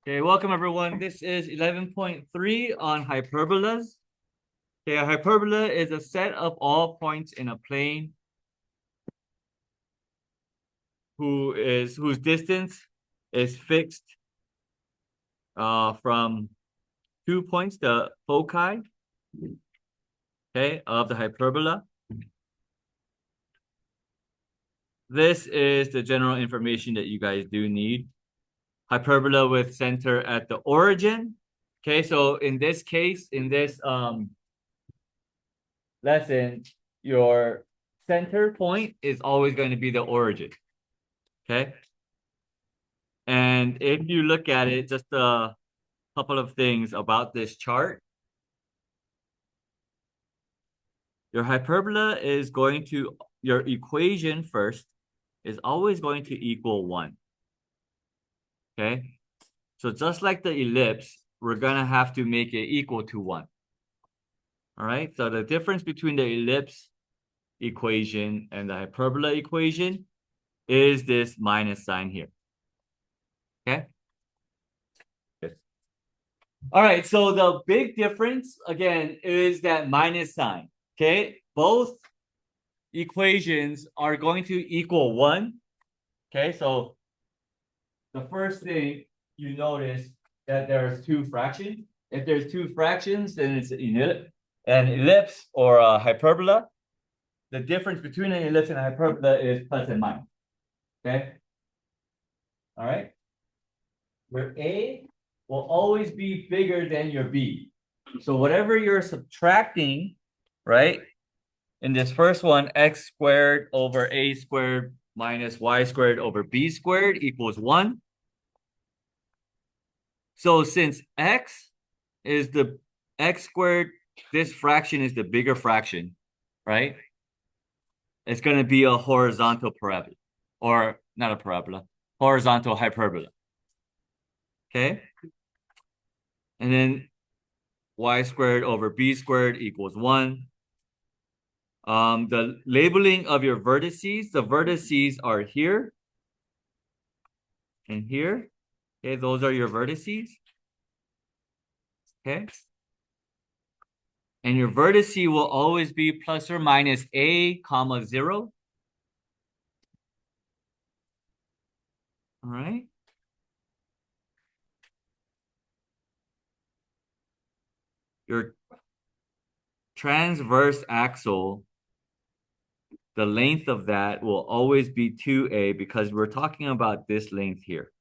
Okay, welcome everyone. This is 11.3 on hyperbolas. Okay, a hyperbola is a set of all points in a plane whose distance is fixed from 2 points, the foci, okay, of the hyperbola. This is the general information that you guys do need. Hyperbola with center at the origin. Okay, so in this case, in this lesson, your center point is always going to be the origin. Okay. And if you look at it, just a couple of things about this chart. Your hyperbola is going to, your equation first is always going to equal 1. Okay. So just like the ellipse, we're going to have to make it equal to 1. All right. So the difference between the ellipse equation and the hyperbola equation is this minus sign here. Okay. All right, so the big difference, again, is that minus sign, okay? Both equations are going to equal 1, okay? So the first thing you notice that there's two fractions. If there's two fractions, then it's an ellipse or a hyperbola. The difference between an ellipse and a hyperbola is plus and minus, okay? All right? Your A will always be bigger than your B. So whatever you're subtracting, right? In this first one, x squared over a squared minus y squared over b squared equals 1. So since x is the x squared, this fraction is the bigger fraction, right? It's going to be a horizontal parabola, or not a parabola, horizontal hyperbola. Okay? And then y squared over b squared equals 1. The labeling of your vertices, the vertices are here and here. Okay, those are your vertices. Okay. And your vertice will always be plus or minus a comma 0. All right. Your transverse axle, the length of that will always be 2a because we're talking about this length here.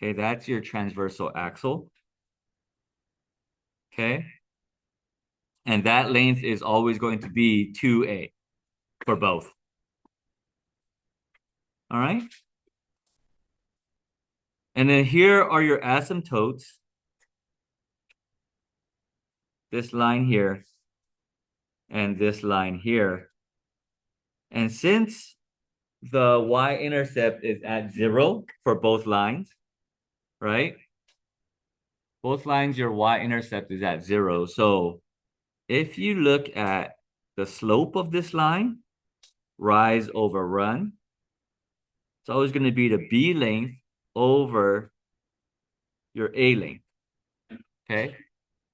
Okay, that's your transversal axle. Okay. And that length is always going to be 2a for both. All right. And then here are your asymptotes. This line here and this line here. And since the y-intercept is at 0 for both lines, right? Both lines, your y-intercept is at 0. So if you look at the slope of this line, rise over run, it's always going to be the b length over your a length. Okay?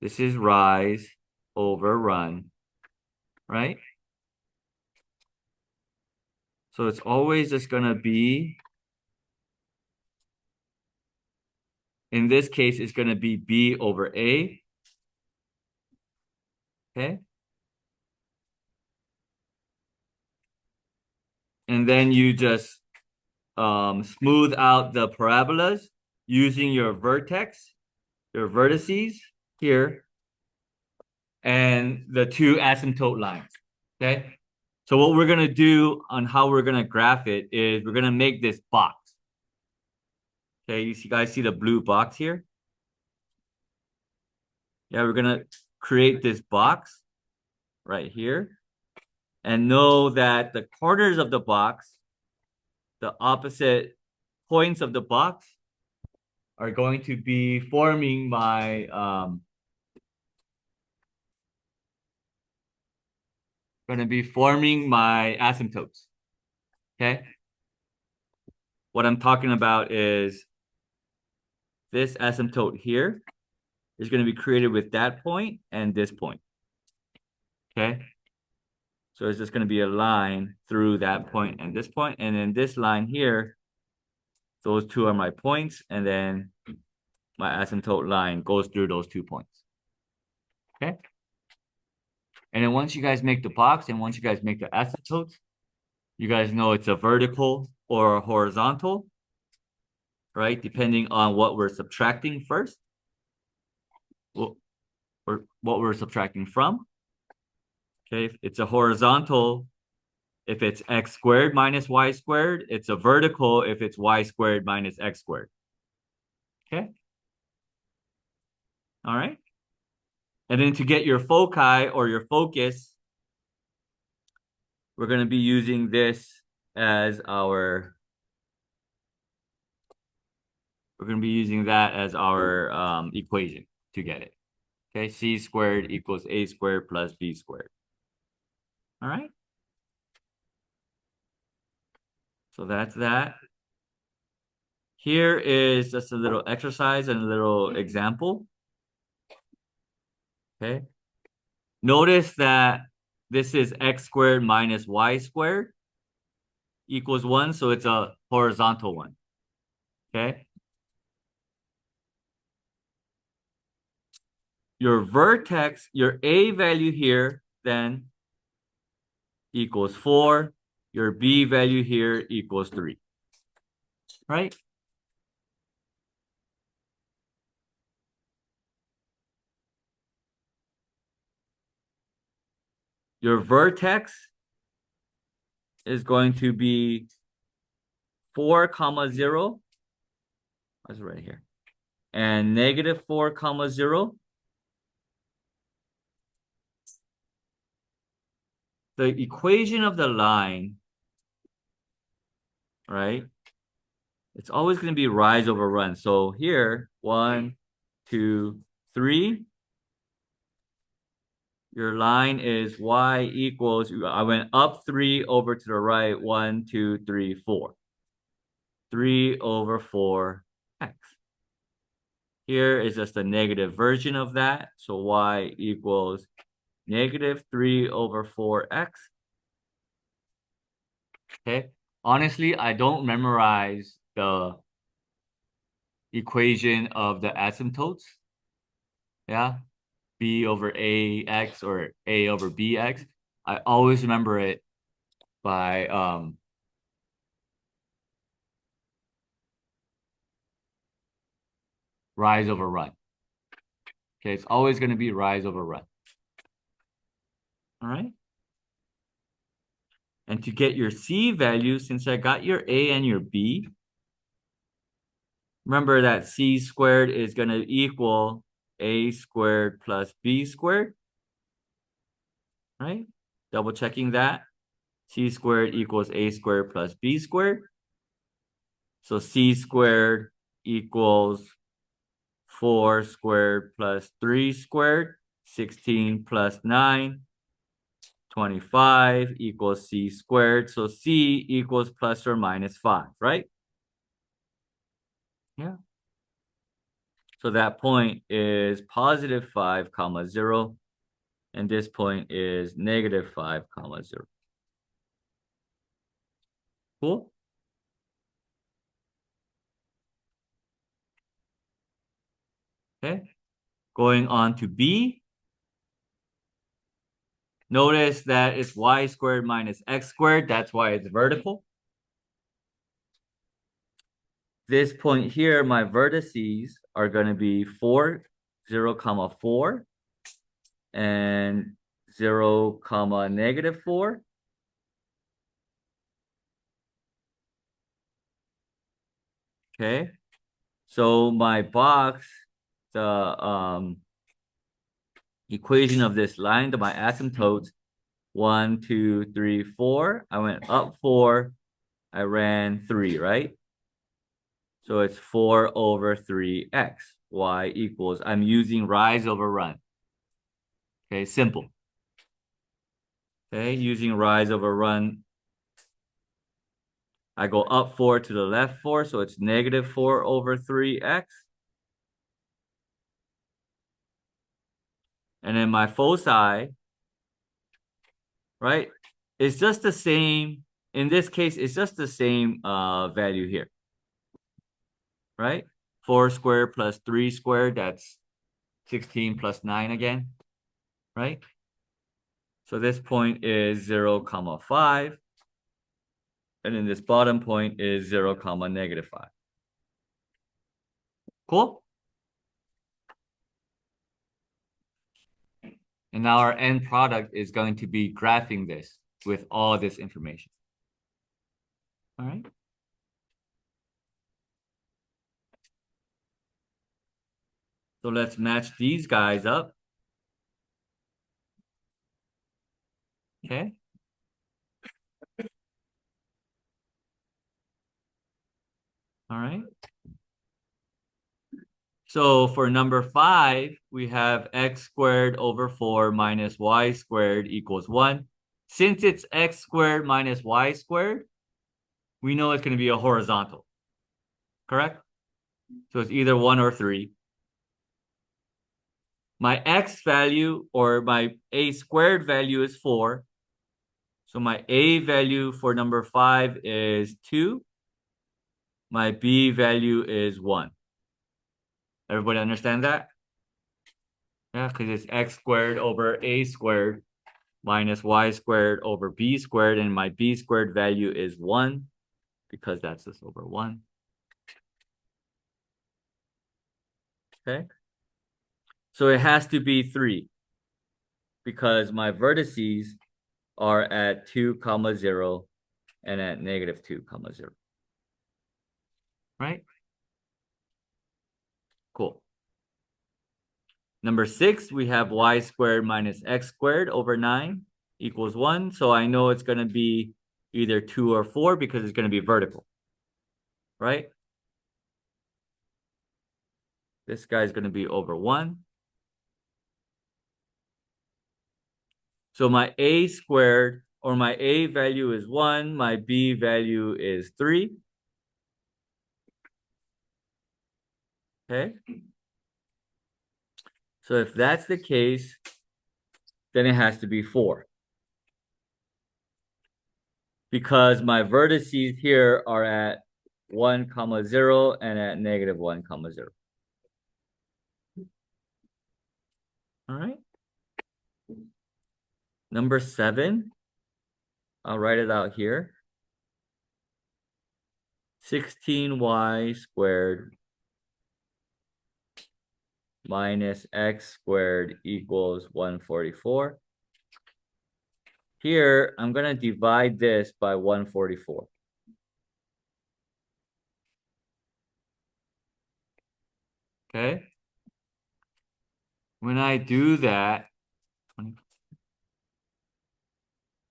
This is rise over run, right? So it's always just going to be, in this case, it's going to be b over a. Okay? And then you just smooth out the parabolas using your vertex, your vertices here, and the two asymptote lines. Okay. So what we're gonna do on how we're gonna graph it is we're gonna make this box. Okay, guys see the blue box here? Yeah, we're gonna create this box right here. And know that the corners of the box, the opposite points of the box, are going to be forming my asymptotes. Okay. What I'm talking about is this asymptote here is going to be created with that point and this point. Okay. So it's just going to be a line through that point and this point. And then this line here, those two are my points. And then my asymptote line goes through those 2 points. Okay. And then once you guys make the box and once you guys make the asymptotes, you guys know it's a vertical or a horizontal, right? Depending on what we're subtracting first. Or what we're subtracting from. Okay, if it's a horizontal, if it's x squared minus y squared, it's a vertical if it's y squared minus x squared. Okay. All right. And then to get your foci or your focus, we're going to be using this as our, we're going to be using that as our equation to get it. Okay, c squared equals a squared plus b squared. All right. So that's that. Here is just a little exercise and a little example. Okay. Notice that this is x squared minus y squared equals 1, so it's a horizontal one. Okay. Your vertex, your a value here then equals 4. Your b value here equals 3. Right? Your vertex is going to be 4, 0. That's right here. And negative 4, 0. The equation of the line, right? It's always going to be rise over run. So here, 1, 2, 3. Your line is y equals, I went up 3 over to the right, 1, 2, 3, 4. 3 over 4 x. Here is just a negative version of that. So y equals negative 3 over 4x. Okay. Honestly, I don't memorize the equation of the asymptotes. Yeah. B over ax or a over bx. I always remember it by rise over run. Okay, it's always going to be rise over run. All right. And to get your C value, since I got your A and your B, remember that C squared is going to equal A squared plus B squared, right? Double checking that. C squared equals A squared plus B squared. So C squared equals 4 squared plus 3 squared, 16 plus 9, 25 equals C squared. So C equals plus or minus 5, right? Yeah. So that point is positive 5, 0. And this point is negative 5, 0. Cool? Okay. Going on to B. Notice that it's y squared minus x squared. That's why it's vertical. This point here, my vertices are going to be 4, 0, 4, and 0, negative 4. Okay. So my box, the equation of this line, my asymptotes, 1, 2, 3, 4. I went up 4. I ran 3, right? So it's 4 over 3x. Y equals, I'm using rise over run. Okay, simple. Okay, using rise over run. I go up 4 to the left 4, so it's negative 4 over 3x. And then my foci, right, is just the same. In this case, it's just the same value here, right? 4 squared plus 3 squared, that's 16 plus 9 again, right? So this point is 0, comma 5. And then this bottom point is 0, comma negative 5. Cool? And now our end product is going to be graphing this with all this information. All right. So let's match these guys up. Okay. All right. So for number 5, we have x squared over 4 minus y squared equals 1. Since it's x squared minus y squared, we know it's going to be a horizontal. Correct? So it's either 1 or 3. My x value or my a squared value is 4. So my a value for number 5 is 2. My b value is 1. Everybody understand that? Yeah, because it's x squared over a squared minus y squared over b squared, and my b squared value is 1 because that's just over 1. Okay. So it has to be 3 because my vertices are at 2, comma 0 and at negative 2, comma 0. Right? Cool. Number 6, we have y squared minus x squared over 9 equals 1. So I know it's going to be either 2 or 4 because it's going to be vertical. Right? This guy's going to be over 1. So my a squared, or my a value is 1, my b value is 3. Okay. So if that's the case, then it has to be 4. Because my vertices here are at 1, comma 0 and at negative 1, comma 0. All right. Number 7, I'll write it out here. 16y squared minus x squared equals 144. Here, I'm going to divide this by 144. Okay. When I do that,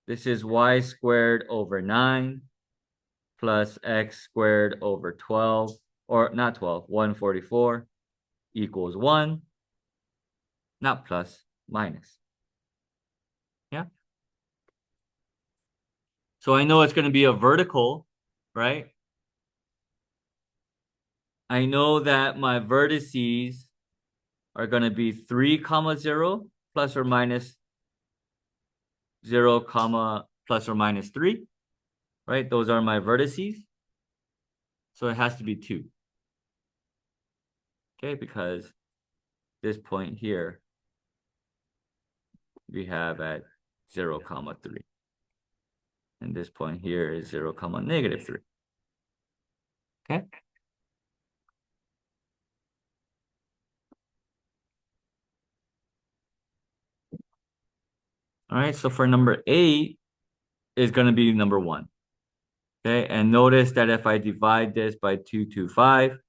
this is y squared over 9 plus x squared over 12, or not 12, 144 equals 1, not plus, minus. Yeah. So I know it's going to be a vertical, right? I know that my vertices are going to be 3, comma 0 plus or minus 0, comma plus or minus 3, right? Those are my vertices. So it has to be 2. Okay, because this point here we have at 0, comma 3. And this point here is 0, comma negative 3. Okay. All right, so for number 8 is going to be number 1. Okay, and notice that if I divide this by 225,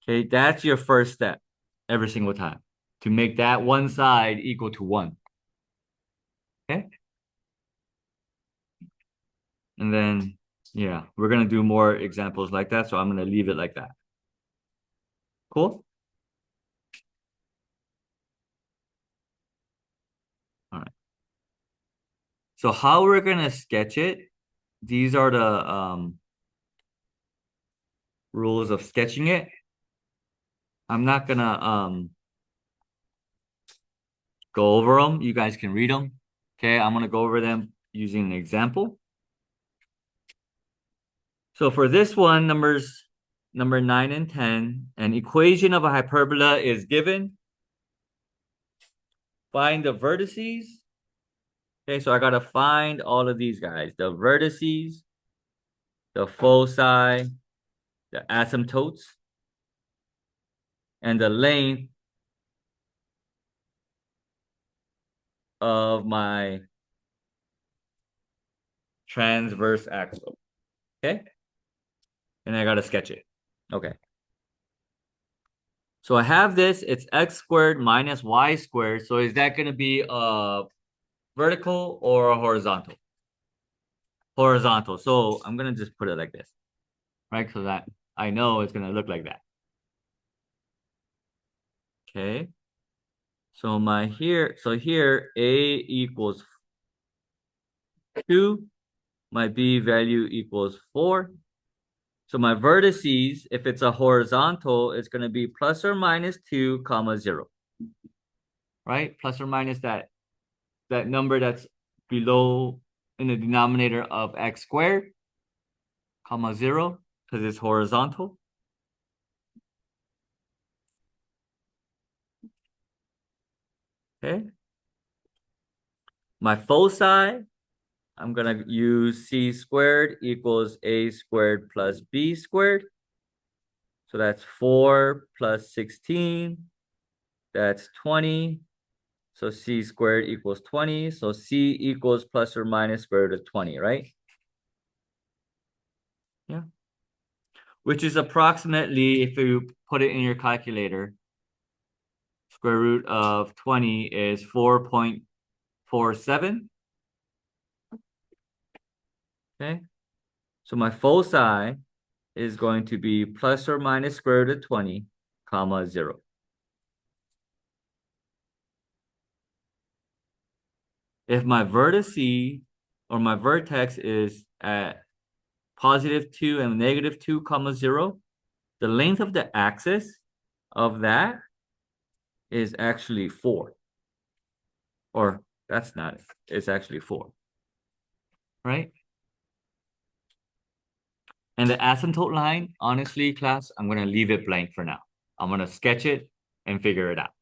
okay, that's your first step every single time to make that one side equal to 1. Okay. And then, yeah, we're going to do more examples like that, so I'm going to leave it like that. Cool? All right. So how we're going to sketch it, these are the rules of sketching it. I'm not going to go over them. You guys can read them. Okay, I'm gonna go over them using an example. So for this one, number 9 and 10, an equation of a hyperbola is given. Find the vertices. Okay, so I gotta find all of these guys, the vertices, the foci, the asymptotes, and the length of my transverse axle. Okay, and I gotta sketch it. Okay. So I have this, it's x squared minus y squared. So is that gonna be a vertical or a horizontal? Horizontal. So I'm gonna just put it like this, right? So that I know it's gonna look like that. Okay. So here A equals 2, my B value equals 4. So my vertices, if it's a horizontal, it's gonna be plus or minus 2 comma 0. Right? Plus or minus that number that's below in the denominator of x squared, comma 0, because it's horizontal. Okay. My foci, I'm gonna use c squared equals a squared plus b squared. So that's 4 plus 16, that's 20. So c squared equals 20. So c equals plus or minus square root of 20, right? Yeah. Which is approximately, if you put it in your calculator, square root of 20 is 4.47. Okay. So my foci is going to be plus or minus square root of 20, comma 0. If my vertice or my vertex is at positive 2 and negative 2 comma 0, the length of the axis of that is actually 4. Or that's not it. It's actually 4. Right? And the asymptote line, honestly, class, I'm going to leave it blank for now. I'm going to sketch it and figure it out.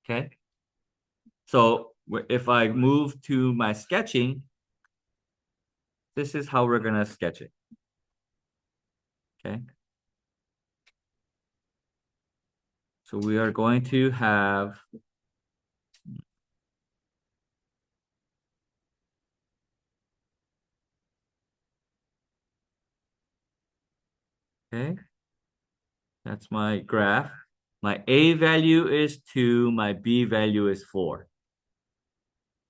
Okay? So if I move to my sketching, this is how we're going to sketch it. Okay? So we are going to have okay, that's my graph. My A value is 2, my B value is 4.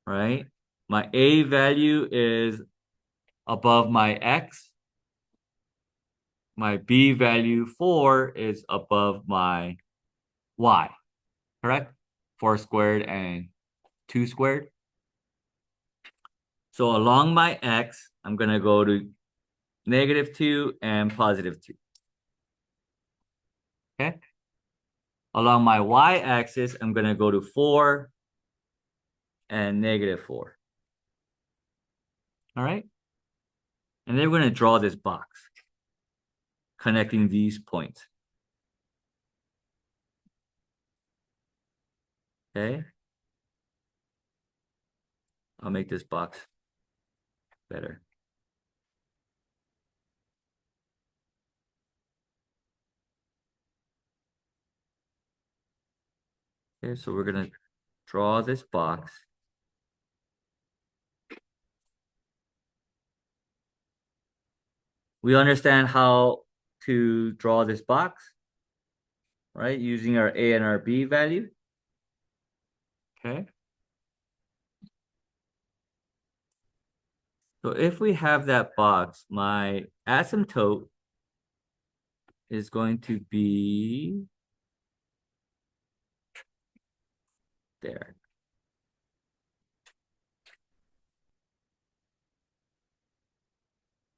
Right? My A value is above my X. My B value 4 is above my Y. Correct? 4 squared and 2 squared. So along my X, I'm going to go to negative 2 and positive 2. Okay? Along my Y-axis, I'm going to go to 4 and negative 4. All right? And then we're going to draw this box connecting these points. Okay? I'll make this box better. Okay, so we're going to draw this box. We understand how to draw this box, right? Using our A and our B value. Okay. So if we have that box, my asymptote is going to be there.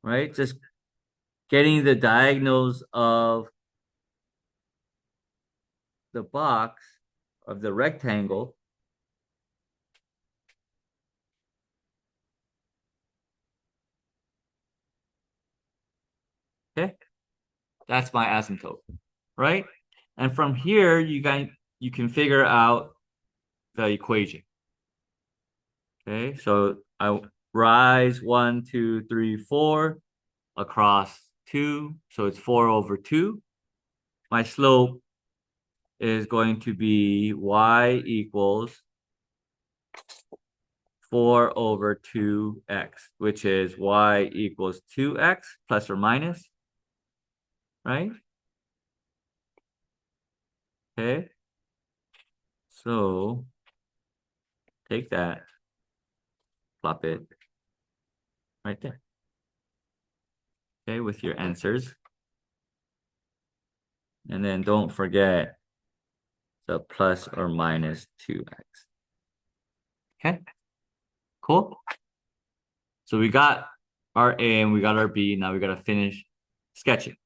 Right? Just getting the diagonals of the box of the rectangle. Okay, that's my asymptote, right? And from here, you can figure out the equation. Okay, so I rise 1, 2, 3, 4 across 2, so it's 4 over 2. My slope is going to be y equals 4 over 2x, which is y equals 2x plus or minus, right? Okay, so take that, plop it right there. Okay, with your answers. And then don't forget the plus or minus 2x. Okay, cool. So we got our A and we got our B. Now we got to finish sketching.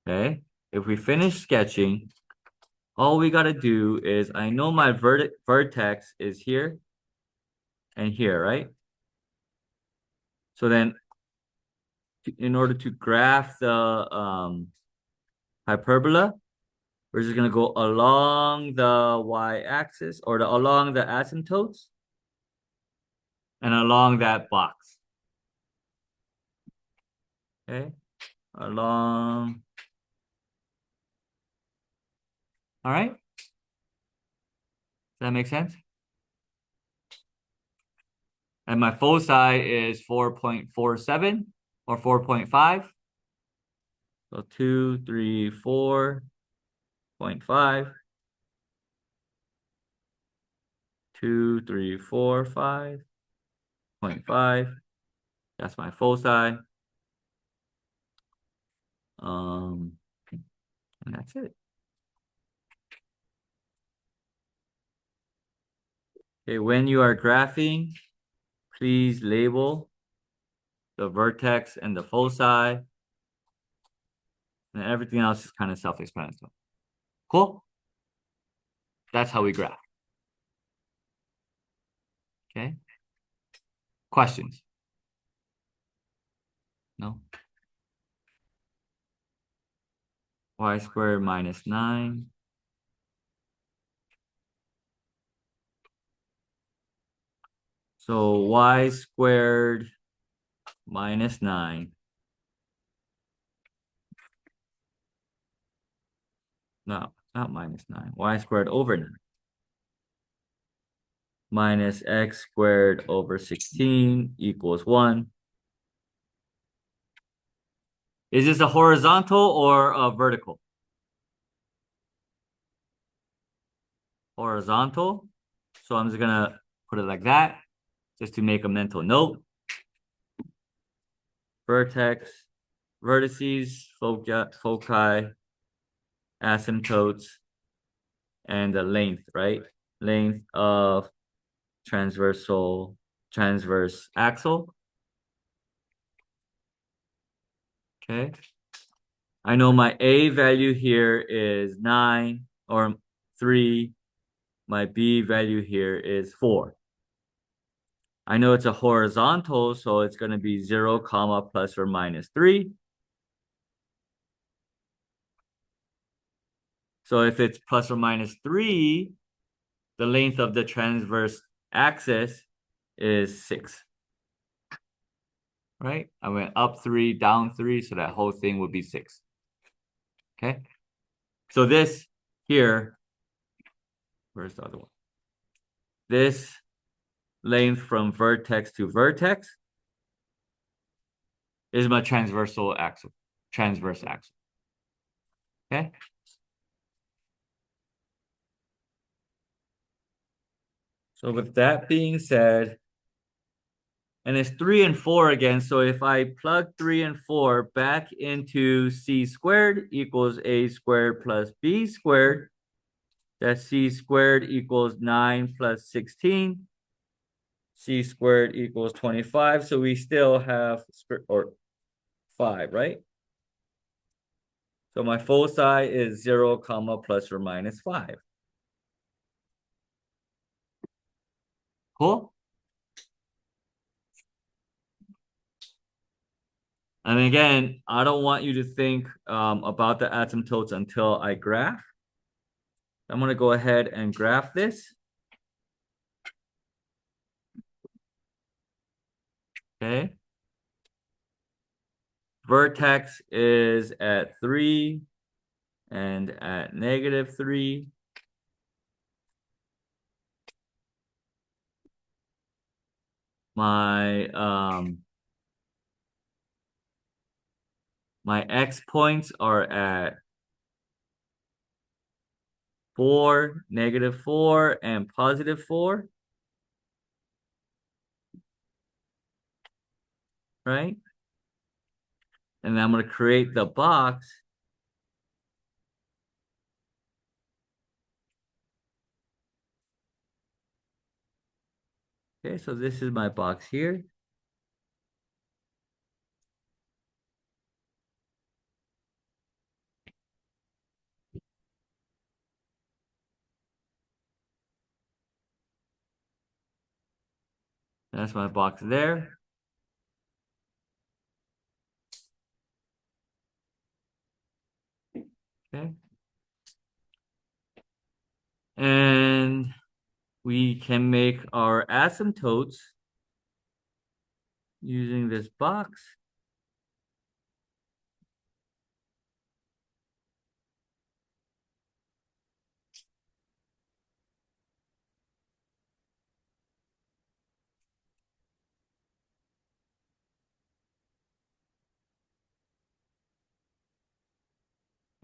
Okay, if we finish sketching, all we got to do is, I know my vertex is here and here, right? So then in order to graph the hyperbola, we're just going to go along the y-axis or along the asymptotes and along that box. Okay, along. All right. Does that make sense? And my foci is 4.47 or 4.5. So 2, 3, 4.5. 2, 3, 4, 5.5. That's my foci. And that's it. Okay, when you are graphing, please label the vertex and the foci. And everything else is kind of self-explanatory. Cool? That's how we graph. Okay. Questions? No? Y squared minus 9. So y squared minus 9. No, not minus 9. Y squared over 9. Minus x squared over 16 equals 1. Is this a horizontal or a vertical? Horizontal. So I'm just gonna put it like that, just to make a mental note. Vertex, vertices, foci, asymptotes, and the length, right? Length of transverse axle. Okay. I know my A value here is 9 or 3. My B value here is 4. I know it's a horizontal, so it's going to be 0, comma, plus or minus 3. So if it's plus or minus 3, the length of the transverse axis is 6. Right? I went up 3, down 3, so that whole thing would be 6. Okay? So this here, where's the other one? This length from vertex to vertex is my transverse axle. Okay? So with that being said, and it's 3 and 4 again. So if I plug 3 and 4 back into c squared equals a squared plus b squared, that's c squared equals 9 plus 16. C squared equals 25. So we still have or 5, right? So my foci is 0, comma, plus or minus 5. Cool? And again, I don't want you to think about the asymptotes until I graph. I'm going to go ahead and graph this. Okay. Vertex is at 3 and at -3. My X points are at 4, -4, and +4. Right? And then I'm going to create the box. Okay, so this is my box here. That's my box there. Okay. And we can make our asymptotes using this box.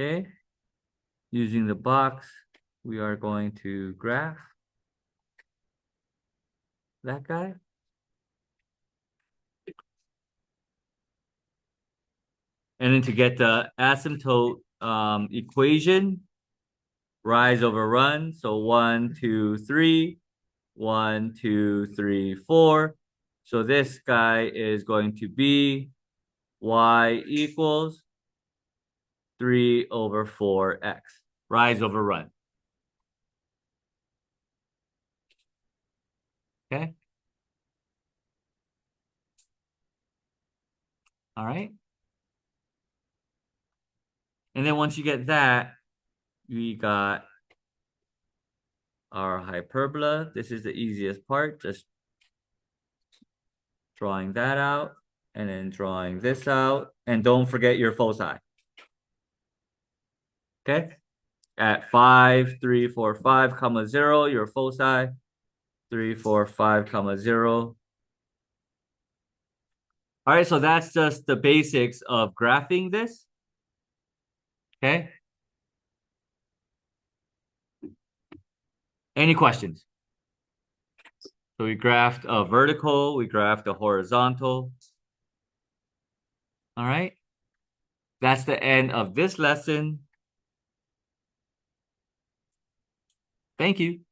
Okay. Using the box, we are going to graph that guy. And then to get the asymptote equation, rise over run. So 1, 2, 3, 1, 2, 3, 4. So this guy is going to be y equals 3/4x. Rise over run. Okay. All right. And then once you get that, we got our hyperbola. This is the easiest part. Just drawing that out and then drawing this out. And don't forget your foci. Okay. At 5, 3, 4, 5, comma 0, your foci. 3, 4, 5, comma 0. All right, so that's just the basics of graphing this. Okay. Any questions? So we graphed a vertical, we graphed a horizontal. All right. That's the end of this lesson. Thank you.